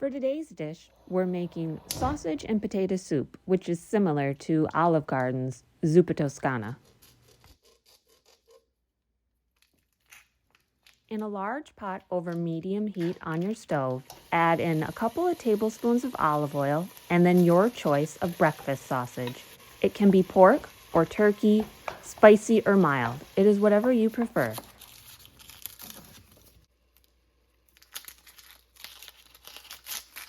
For today's dish, we're making sausage and potato soup, which is similar to Olive Garden's Zuppa Toscana. In a large pot over medium heat on your stove, add in a couple of tablespoons of olive oil and then your choice of breakfast sausage. It can be pork or turkey, spicy or mild. It is whatever you prefer.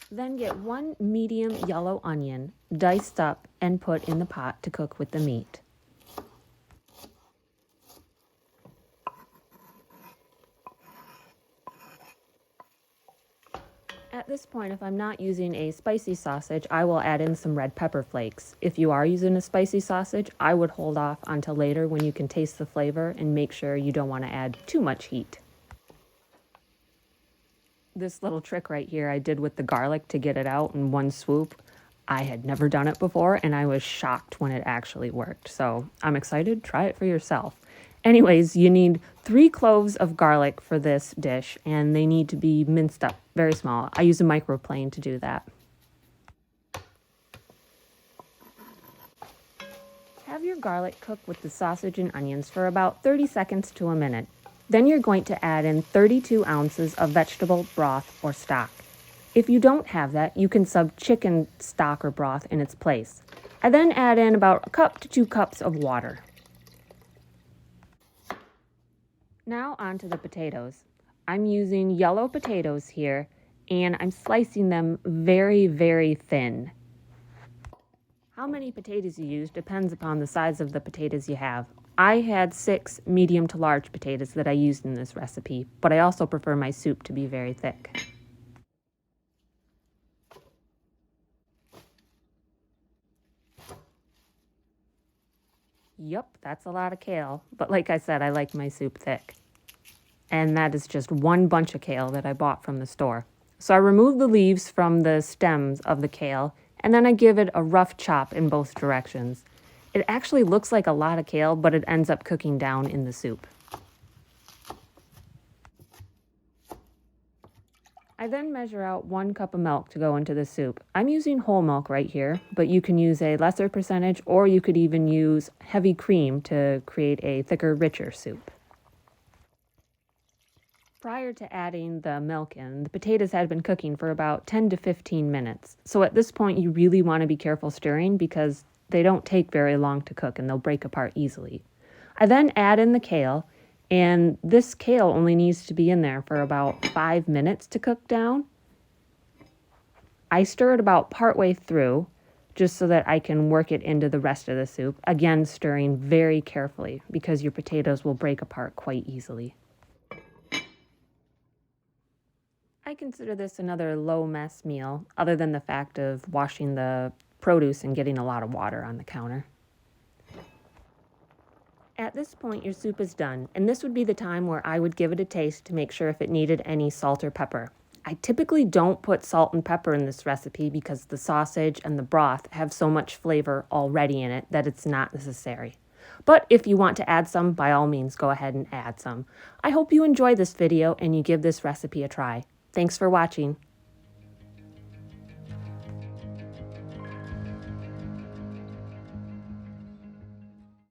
Then get one medium yellow onion, diced up and put in the pot to cook with the meat. At this point, if I'm not using a spicy sausage, I will add in some red pepper flakes. If you are using a spicy sausage, I would hold off until later when you can taste the flavor and make sure you don't want to add too much heat. This little trick right here I did with the garlic to get it out in one swoop. I had never done it before and I was shocked when it actually worked. So I'm excited. Try it for yourself. Anyways, you need 3 cloves of garlic for this dish and they need to be minced up very small. I use a microplane to do that. Have your garlic cook with the sausage and onions for about 30 seconds to a minute. Then you're going to add in 32 ounces of vegetable broth or stock. If you don't have that, you can sub chicken stock or broth in its place. I then add in about a cup to 2 cups of water. Now onto the potatoes. I'm using yellow potatoes here and I'm slicing them very, very thin. How many potatoes you use depends upon the size of the potatoes you have. I had 6 medium to large potatoes that I used in this recipe, but I also prefer my soup to be very thick. Yup, that's a lot of kale, but like I said, I like my soup thick. And that is just one bunch of kale that I bought from the store. So I remove the leaves from the stems of the kale, and then I give it a rough chop in both directions. It actually looks like a lot of kale, but it ends up cooking down in the soup. I then measure out 1 cup of milk to go into the soup. I'm using whole milk right here, but you can use a lesser percentage or you could even use heavy cream to create a thicker, richer soup. Prior to adding the milk in, the potatoes had been cooking for about 10 to 15 minutes. So at this point, you really want to be careful stirring because they don't take very long to cook and they'll break apart easily. I then add in the kale, and this kale only needs to be in there for about 5 minutes to cook down. I stir it about partway through just so that I can work it into the rest of the soup. Again, stirring very carefully because your potatoes will break apart quite easily. I consider this another low mess meal, other than the fact of washing the produce and getting a lot of water on the counter. At this point, your soup is done, and this would be the time where I would give it a taste to make sure if it needed any salt or pepper. I typically don't put salt and pepper in this recipe because the sausage and the broth have so much flavor already in it that it's not necessary. But if you want to add some, by all means, go ahead and add some. I hope you enjoy this video and you give this recipe a try. Thanks for watching.